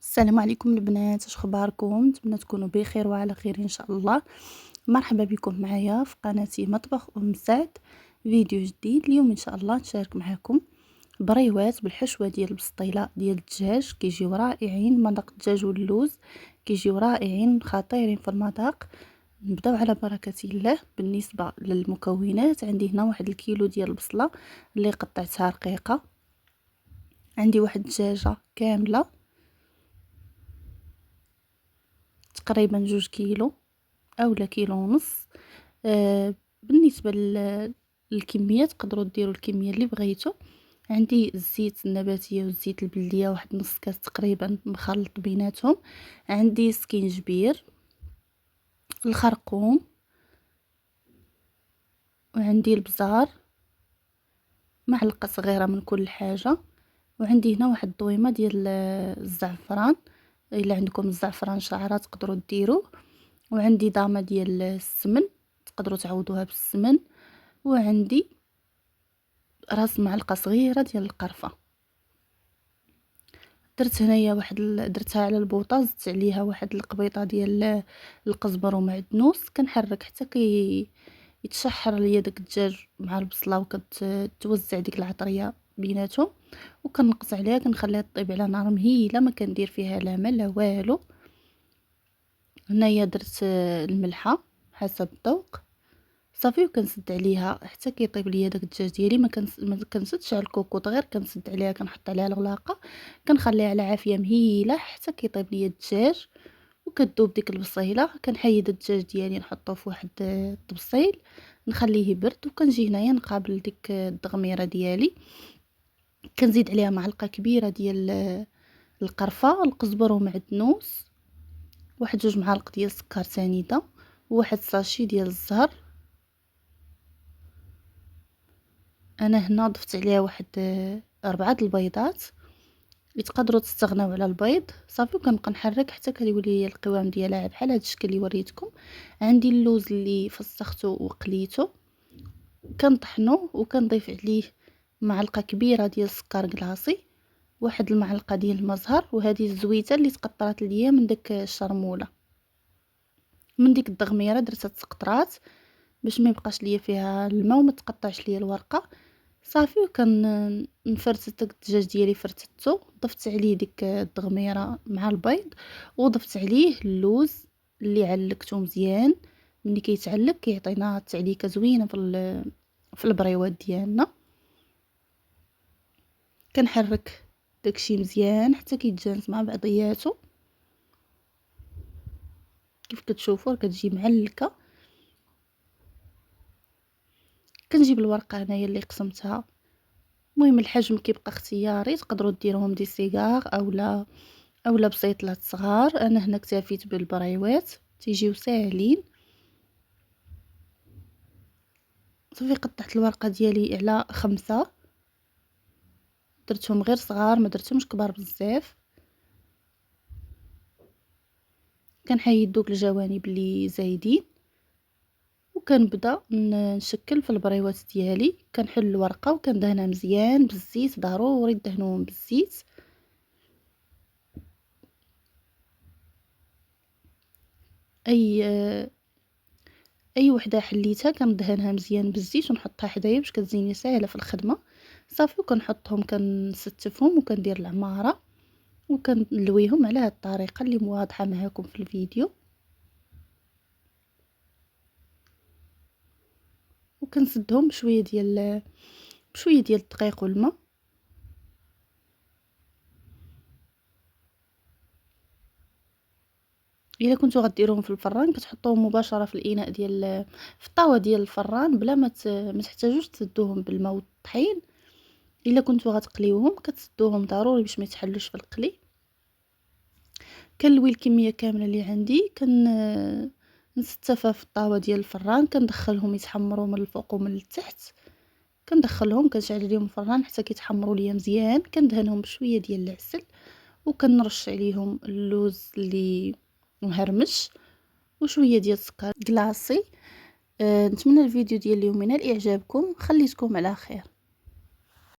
السلام عليكم البنات، اش اخباركم؟ نتمنى تكونوا بخير وعلى خير ان شاء الله. مرحبا بكم معايا في قناتي مطبخ سعد. فيديو جديد اليوم ان شاء الله نشارك معكم بريوات بالحشوه ديال البسطيله ديال الدجاج. كيجيو رائعين، مذاق الدجاج واللوز كيجيو رائعين خطيرين في المذاق. نبداو على بركه الله. بالنسبه للمكونات عندي هنا واحد الكيلو ديال البصله اللي قطعتها رقيقه، عندي واحد الدجاجه كامله تقريبا 2 كيلو اولا كيلو ونص. بالنسبه للكميه تقدروا ديروا الكميه اللي بغيتوا. عندي الزيت النباتيه والزيت البلديه واحد نص كاس تقريبا مخلط بيناتهم. عندي سكينجبير، الخرقوم، وعندي البزار، معلقه صغيره من كل حاجه. وعندي هنا واحد الضويمه ديال الزعفران، الا عندكم الزعفران شعره تقدروا ديروه. وعندي ضامه ديال السمن تقدروا تعوضوها بالسمن. وعندي راس معلقه صغيره ديال القرفه. درت هنايا درتها على البوطه، زدت عليها واحد القبيطه ديال القزبر ومعدنوس. كنحرك حتى يتشحر ليا داك الدجاج مع البصله وكتوزع ديك العطريه بيناتهم. وكنقص عليها كنخليها طيب على نار مهيله، ما كندير فيها لا ماء لا والو. هنايا درت الملحه حسب الذوق صافي، وكنسد عليها حتى كيطيب ليا داك الدجاج ديالي. ما كنسدش على الكوكوط، غير كنسد عليها، كنحط عليها الغلاقه، كنخليها على عافيه مهيله حتى كيطيب ليا الدجاج وكتذوب ديك البصيله. كنحيد الدجاج ديالي نحطه في واحد الطبسيل نخليه يبرد، وكنجي هنايا نقابل ديك الدغميره ديالي. كنزيد عليها معلقه كبيره ديال القرفه، القزبر ومعدنوس، واحد 2 معالق ديال السكر سنيده، وواحد ساشي ديال الزهر. انا هنا ضفت عليها واحد 4 البيضات، تقدروا تستغناو على البيض صافي. وكنبقى نحرك حتى كيولي القوام ديالها بحال هذا الشكل اللي وريتكم. عندي اللوز اللي فسختو وقليته، كنطحنو وكنضيف عليه معلقه كبيره ديال السكر كلاصي، واحد المعلقه ديال المزهر، وهذه الزويته اللي تقطرات ليا من داك الشرموله من ديك الدغميره درتها تقطرات باش ما يبقاش ليا فيها الماء وما تقطعش ليا الورقه صافي. نفرتت داك الدجاج ديالي، فرتته، ضفت عليه ديك الدغميره مع البيض، وضفت عليه اللوز اللي علقته مزيان. ملي كيتعلق كيعطينا تعليكه زوينه في البريوات ديالنا. كنحرك داكشي مزيان حتى كيتجانس مع بعضياته. كيف كتشوفوا كتجي معلكه. كنجيب الورقه هنايا اللي قسمتها. المهم الحجم كيبقى اختياري، تقدروا ديروهم دي سيغار اولا بسيطلات صغار. انا هنا اكتفيت بالبريوات تيجيو ساهلين صافي. قطعت الورقه ديالي على 5، درتهم غير صغار ما درتهمش كبار بزاف. كنحيد دوك الجوانب اللي زايدين وكنبدا نشكل في البريوات ديالي. كنحل الورقه وكندهنها مزيان بالزيت، ضروري دهنوهم بالزيت. اي وحده حليتها كندهنها مزيان بالزيت ونحطها حدايا باش كتجيني ساهله في الخدمه صافي. وكنحطهم كنستفهم وكندير العماره وكنلويهم على هذه الطريقه اللي واضحه معكم في الفيديو. وكنسدهم بشويه ديال الدقيق والماء. الا كنتو غديروهم في الفران كتحطوهم مباشره في الاناء في الطاوه ديال الفران بلا ما تحتاجوش تسدوهم بالماء والطحين. الا كنتو غتقليوهم كتسدوهم ضروري باش ما يتحلوش في القلي. كنلوي الكميه كامله اللي عندي، نستفى في الطاوه ديال الفران، كندخلهم يتحمروا من الفوق ومن التحت. كندخلهم كنشعل عليهم الفران حتى كيتحمروا ليا مزيان. كندهنهم بشويه ديال العسل وكنرش عليهم اللوز اللي مهرمش وشويه ديال السكر كلاصي. نتمنى الفيديو ديال اليوم ينال اعجابكم، خليتكم على خير.